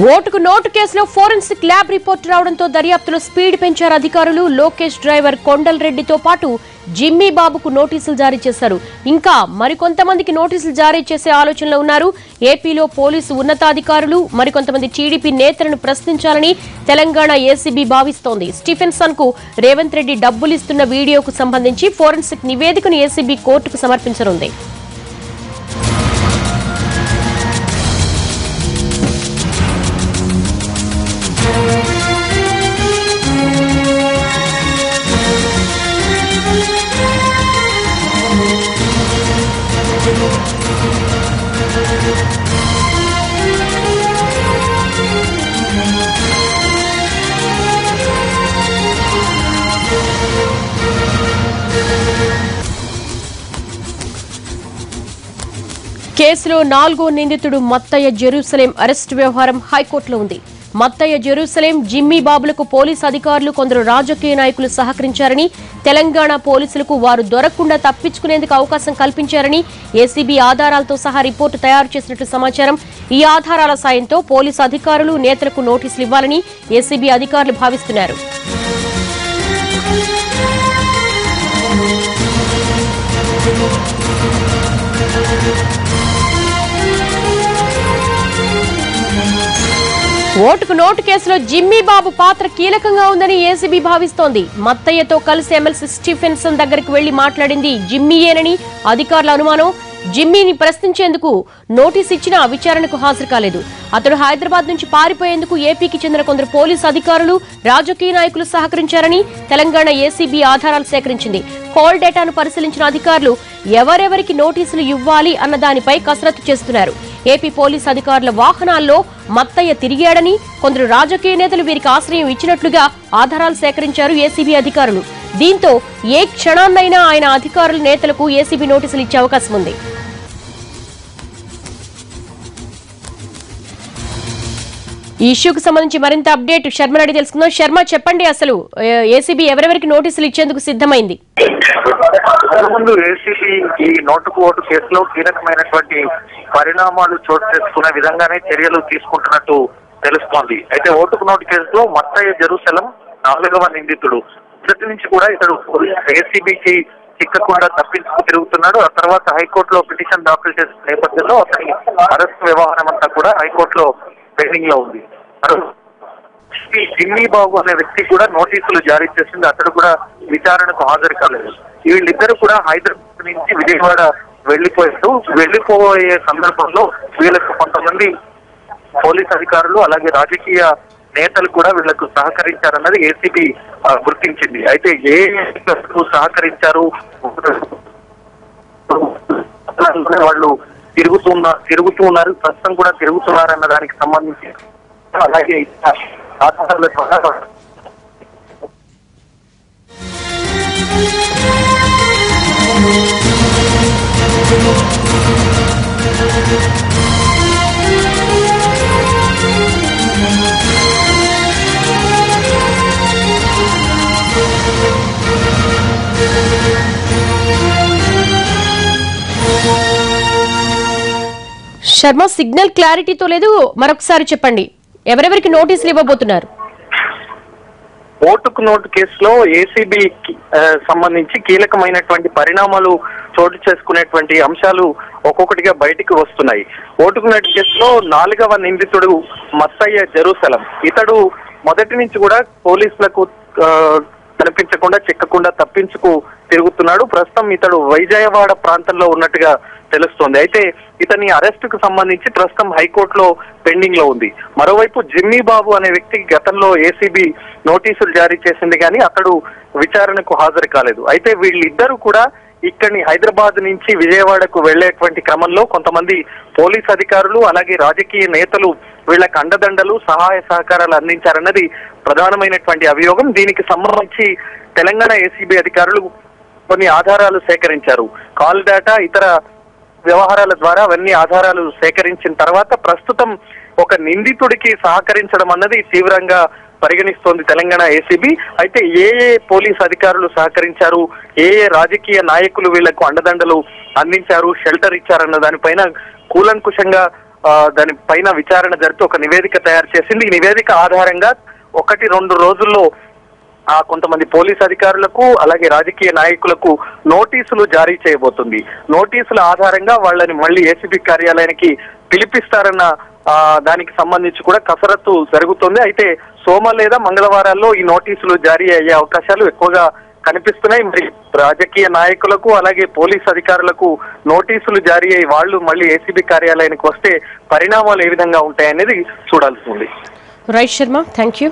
ఓటుకు నోటు కేసులో forensic lab report రావడంతో దర్యాప్తులో స్పీడ్ పెంచారు అధికారులు. లోకేష్ డ్రైవర్ కొండల్ రెడ్డితో పాటు జిమ్మీ బాబుకు నోటీసులు జారీ చేశారు. ఇంకా మరికొంతమందికి నోటీసులు జారీ చేసే ఆలోచనలో ఉన్నారు. ఏపీలో పోలీసు ఉన్నతాధికారులు మరికొంతమంది టీడీపీ నేతలను ప్రశ్నించాలని తెలంగాణ ఏసీబీ భావిస్తోంది. స్టీఫెన్సన్ కు రేవంత్ రెడ్డి డబ్బులిస్తున్న వీడియోకు సంబంధించి ఫోరెన్సిక్ నివేదికను ఏసీబీ కోర్టుకు సమర్పించనుంది. కేసులో 4వ నిందితుడు మత్తయ్య జెరూసలేం అరెస్టు వ్యవహారం హైకోర్టులో ఉంది. మత్తయ్య జెరూసలేం, జిమ్మీ బాబులకు పోలీసు అధికారులు కొందరు రాజకీయ నాయకులు సహకరించారని, తెలంగాణ పోలీసులకు వారు దొరకకుండా తప్పించుకునేందుకు అవకాశం కల్పించారని ఏసీబీ ఆధారాలతో సహా రిపోర్టు తయారు చేసినట్లు సమాచారం. ఈ ఆధారాల సాయంతో పోలీసు అధికారులు, నేతలకు నోటీసులు ఇవ్వాలని ఏసీబీ అధికారులు భావిస్తున్నారు. ఓటుకు నోటు కేసులో జిమ్మీ బాబు పాత్ర కీలకంగా ఉందని ఏసీబీ భావిస్తోంది. మత్తయ్యతో కలిసి ఎమ్మెల్సీ స్టీఫెన్సన్ దగ్గరికి వెళ్లి మాట్లాడింది జిమ్మీయేనని అధికారుల అనుమానం. జిమ్మీని ప్రశ్నించేందుకు నోటీసు ఇచ్చినా విచారణకు హాజరు కాలేదు. అతడు హైదరాబాద్ నుంచి పారిపోయేందుకు ఏపీకి చెందిన కొందరు పోలీసు అధికారులు, రాజకీయ నాయకులు సహకరించారని తెలంగాణ ఏసీబీ ఆధారాలు సేకరించింది. కాల్ డేటాను పరిశీలించిన అధికారులు ఎవరెవరికి నోటీసులు ఇవ్వాలి అన్న దానిపై కసరత్తు చేస్తున్నారు. ఏపీ పోలీసు అధికారుల వాహనాల్లో మత్తయ్య తిరిగాడని, కొందరు రాజకీయ నేతలు వీరికి ఆశ్రయం ఇచ్చినట్లుగా ఆధారాలు సేకరించారు ఏసీబీ అధికారులు. దీంతో ఏ క్షణాన్నైనా ఆయన అధికారుల నేతలకు ఏసీబీ నోటీసులు ఇచ్చే అవకాశం ఉంది. ఈ ఇష్యూకు సంబంధించి మరింత అప్డేట్ శర్మ రెడ్డి తెలుసుకుందాం. శర్మ, చెప్పండి, అసలు ఏసీబీ ఎవరెవరికి నోటీసులు ఇచ్చేందుకు సిద్ధమైంది? ముందు ఏసీబీ ఈ నోటుకు ఓటు కేసులో కీలకమైనటువంటి పరిణామాలు చోటు చేసుకునే విధంగానే చర్యలు తీసుకుంటున్నట్టు తెలుస్తోంది. అయితే ఓటుకు నోటు కేసులో మత్తయ్య జెరూసలేం 4వ నిందితుడు. మొదటి నుంచి కూడా ఇతడు ఏసీబీకి చిక్కకుండా తప్పించుకు తిరుగుతున్నాడు. ఆ తర్వాత హైకోర్టులో పిటిషన్ దాఖలు చేసిన నేపథ్యంలో అతని అరెస్ట్ వ్యవహారం అంతా కూడా హైకోర్టులో పెండింగ్ లో ఉంది. జిమ్మీ బాబు అనే వ్యక్తి కూడా నోటీసులు జారీ చేసింది. అతడు కూడా విచారణకు హాజరు కాలేదు. వీళ్ళిద్దరు కూడా హైదరాబాద్ నుంచి విజయవాడ వెళ్లిపోయే సందర్భంలో వీళ్ళకు కొంతమంది పోలీస్ అధికారులు అలాగే రాజకీయ నేతలు కూడా వీళ్లకు సహకరించారన్నది ఏసీబీ గుర్తించింది. అయితే ఏ సహకరించారు, వాళ్ళు తిరుగుతున్నారు, ప్రస్తుతం కూడా తిరుగుతున్నారన్న దానికి సంబంధించి అలాగే ఆధారాల ద్వారా శర్మ, సిగ్నల్ క్లారిటీతో లేదు, మరొకసారి చెప్పండి, ఎవరెవరికి నోటీసులు ఇవ్వబోతున్నారు? ఓటుకు నోటు కేసులో ఏసీబీకి సంబంధించి కీలకమైనటువంటి పరిణామాలు చోటు చేసుకునేటువంటి అంశాలు ఒక్కొక్కటిగా బయటికి వస్తున్నాయి. ఓటుకు నోటు కేసులో 4వ నిందితుడు మత్తయ్య జెరూసలేం. ఇతడు మొదటి నుంచి కూడా పోలీసులకు కనిపించకుండా చిక్కకుండా తప్పించుకు తిరుగుతున్నాడు. ప్రస్తుతం ఇతడు విజయవాడ ప్రాంతంలో ఉన్నట్టుగా తెలుస్తోంది. అయితే ఇతని అరెస్టుకు సంబంధించి ప్రస్తుతం హైకోర్టులో పెండింగ్ లో ఉంది. మరోవైపు జిమ్మీ బాబు అనే వ్యక్తికి గతంలో ఏసీబీ నోటీసులు జారీ చేసింది కానీ అతడు విచారణకు హాజరు కాలేదు. అయితే వీళ్ళిద్దరూ కూడా ఇక్కడి హైదరాబాద్ నుంచి విజయవాడకు వెళ్లేటువంటి క్రమంలో కొంతమంది పోలీస్ అధికారులు అలాగే రాజకీయ నేతలు వీళ్ళకి అండదండలు, సహాయ సహకారాలు అందించారన్నది ప్రధానమైనటువంటి అభియోగం. దీనికి సంబంధించి తెలంగాణ ఏసీబీ అధికారులు కొన్ని ఆధారాలు సేకరించారు. కాల్ డేటా, ఇతర వ్యవహారాల ద్వారా అవన్నీ ఆధారాలు సేకరించిన తర్వాత ప్రస్తుతం ఒక నిందితుడికి సహకరించడం అన్నది తీవ్రంగా పరిగణిస్తోంది తెలంగాణ ఏసీబీ. అయితే ఏ పోలీస్ అధికారులు సహకరించారు, ఏ రాజకీయ నాయకులు వీళ్లకు అండదండలు అందించారు, షెల్టర్ ఇచ్చారన్న దానిపైన కూలంకుషంగా దానిపైన విచారణ జరిపి ఒక నివేదిక తయారు చేసింది. ఈ నివేదిక ఆధారంగా 1-2 రోజుల్లో కొంతమంది పోలీస్ అధికారులకు అలాగే రాజకీయ నాయకులకు నోటీసులు జారీ చేయబోతుంది. నోటీసుల ఆధారంగా వాళ్ళని మళ్ళీ ఏసీబీ కార్యాలయానికి పిలిపిస్తారన్న దానికి సంబంధించి కూడా కసరత్తు జరుగుతుంది. అయితే సోమ లేదా మంగళవారాల్లో ఈ నోటీసులు జారీ అయ్యే అవకాశాలు ఎక్కువగా కనిపిస్తున్నాయి. మరి రాజకీయ నాయకులకు అలాగే పోలీస్ అధికారులకు నోటీసులు జారీ అయ్యి వాళ్ళు మళ్ళీ ఏసీబీ కార్యాలయానికి వస్తే పరిణామాలు ఏ విధంగా ఉంటాయనేది చూడాల్సి ఉంది. Right Sharma, thank you.